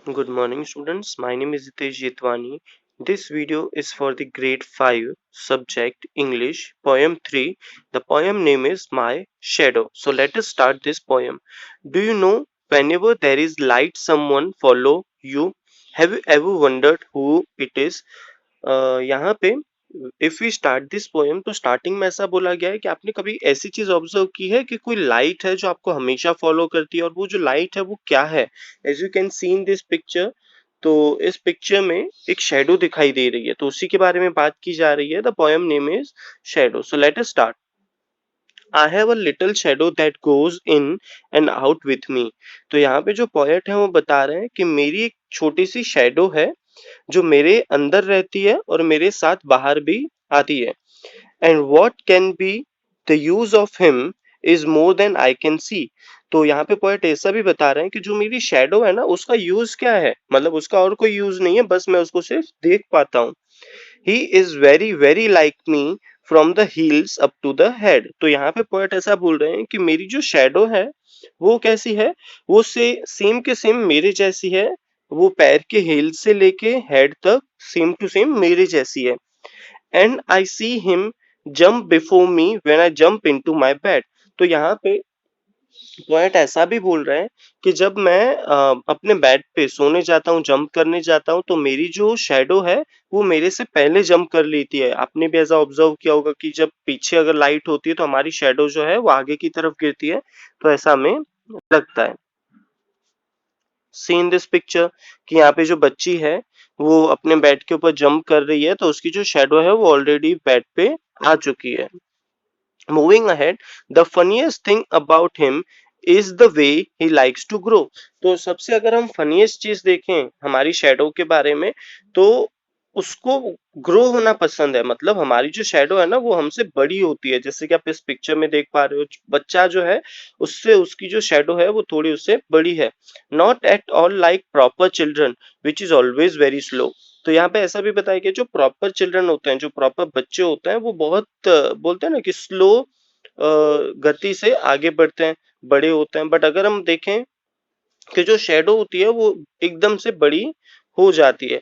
Good morning, students. My name is Hitesh Jitwani. This video is for the grade 5 subject English, poem 3. The poem name is My Shadow. So let us start this poem. Do you know whenever there is light, someone follow you? Have you ever wondered who it is? यहाँ पे if we start this poem तो starting में ऐसा बोला गया है कि आपने कभी ऐसी चीज ऑब्जर्व की है कि कोई लाइट है जो आपको हमेशा फॉलो करती है और वो जो लाइट है वो क्या है। As you can see in this picture, तो इस पिक्चर में एक शेडो दिखाई दे रही है, तो उसी के बारे में बात की जा रही है। The poem name is shadow. So let us start. I have a little shadow that goes in and out with me. तो यहाँ पे जो पोएट है वो बता रहे हैं कि मेरी एक छोटी सी शेडो है जो मेरे अंदर रहती है और मेरे साथ बाहर भी आती है। And what can be the use of him is more than I can see. तो यहाँ पे पोएट ऐसा भी बता रहे हैं कि जो मेरी शेडो है ना उसका यूज क्या है, मतलब उसका और कोई यूज नहीं है, बस मैं उसको सिर्फ देख पाता हूँ। He is very very like me from the heels up to the head. तो यहाँ पे पोएट ऐसा बोल रहे हैं कि मेरी जो शेडो है वो कैसी है, वो से सेम के सेम मेरे जैसी है। वो पैर के हील से लेके हेड तक सेम टू सेम मेरे जैसी है। And I see him jump before me when I jump into my bed. तो यहाँ पे पोएट ऐसा भी बोल रहे हैं कि जब मैं अपने बेड पे सोने जाता हूँ, जंप करने जाता हूँ, तो मेरी जो शेडो है वो मेरे से पहले जंप कर लेती है। आपने भी ऐसा ऑब्जर्व किया होगा कि जब पीछे अगर लाइट होती है तो हमारी शेडो जो है वो आगे की तरफ गिरती है, तो ऐसा हमें लगता है। सी इन दिस पिक्चर कि यहाँ पे जो बच्ची है वो अपने बेड के ऊपर जंप कर रही है, तो उसकी जो शेडो है वो ऑलरेडी बेड पे आ चुकी है। Moving ahead, the funniest thing about him is the way he likes to grow। तो सबसे अगर हम फनीएस्ट चीज देखें हमारी शेडो के बारे में, तो उसको ग्रो होना पसंद है। मतलब हमारी जो शेडो है ना वो हमसे बड़ी होती है, जैसे कि आप इस पिक्चर में देख पा रहे हो। बच्चा जो है उससे उसकी जो शेडो है वो थोड़ी उससे बड़ी है। Not at all like proper children which is always very slow. तो यहाँ पे ऐसा भी बताया गया जो प्रॉपर चिल्ड्रन होते हैं, जो प्रॉपर बच्चे होते हैं, वो बहुत बोलते हैं ना कि स्लो गति से आगे बढ़ते हैं, बड़े होते हैं। बट अगर हम देखें कि जो शेडो होती है वो एकदम से बड़ी हो जाती है।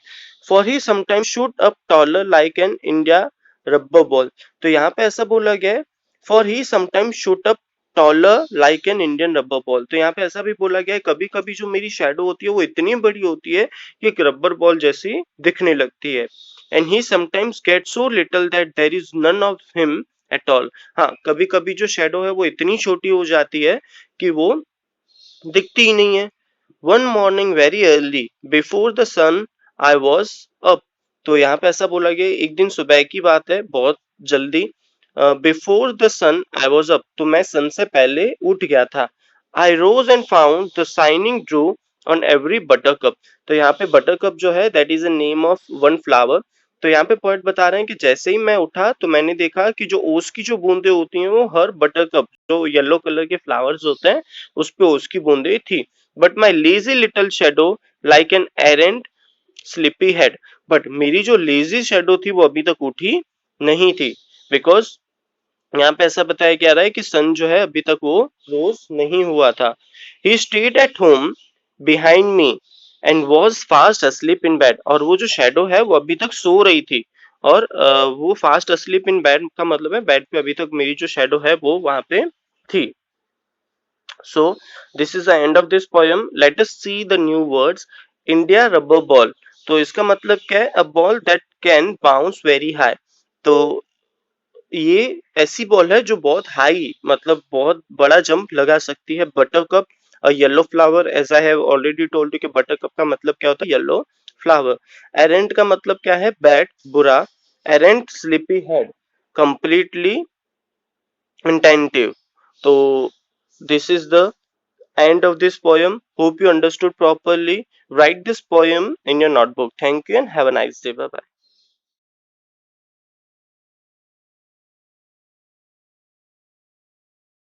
For he sometimes shoot up taller like an India rubber ball. तो यहाँ पे ऐसा बोला गया है, for he sometimes shoot up taller like an Indian rubber ball. तो यहाँ पे ऐसा भी बोला गया है कभी कभी जो मेरी शेडो होती है वो इतनी बड़ी होती है कि एक रबर बॉल जैसी दिखने लगती है। And he sometimes get so little that there is none of him at all. हाँ, कभी कभी जो शेडो है वो इतनी छोटी हो जाती है कि वो दिखती ही नहीं है। One morning very early before the sun I was up. तो यहाँ पे ऐसा बोला गया एक दिन सुबह की बात है, बहुत जल्दी। Before the sun I was up, तो मैं सन से पहले उठ गया था। I rose and found the shining dew on every buttercup. तो यहाँ पे बटर कप जो है that is a name of one flower. तो यहाँ पे पॉइंट बता रहे हैं कि जैसे ही मैं उठा तो मैंने देखा कि जो ओस की जो बूंदे होती हैं वो हर बटर कप, जो येलो कलर के फ्लावर्स होते हैं, उस पे ओस की बूंदे थी। But my lazy little shadow like an arrant sleepy head. बट मेरी जो लेजी शेडो थी वो अभी तक उठी नहीं थी, बिकॉज यहाँ पे ऐसा बताया जा रहा है कि सन जो है अभी तक वो रोज नहीं हुआ था। He stayed at home behind me and was fast asleep in bed. और वो जो शेडो है वो अभी तक सो रही थी, और वो फास्ट अस्लीप इन बेड का मतलब है बेड पे अभी तक मेरी जो शेडो है वो वहां पे थी। So this is the end of this poem. Let us see the new words. India rubber ball. तो इसका मतलब क्या है? A ball that can bounce very high. तो ये ऐसी बॉल है जो बहुत हाई, मतलब बहुत बड़ा जंप लगा सकती है। Buttercup a yellow flower, as I have already told you कि बटर कप का मतलब क्या होता है? Yellow flower. एरेंट का मतलब क्या है? बैड, बुरा। Arrant sleepy head, completely inattentive. So this is the end of this poem. Hope you understood properly. Write this poem in your notebook. Thank you and have a nice day. Bye bye.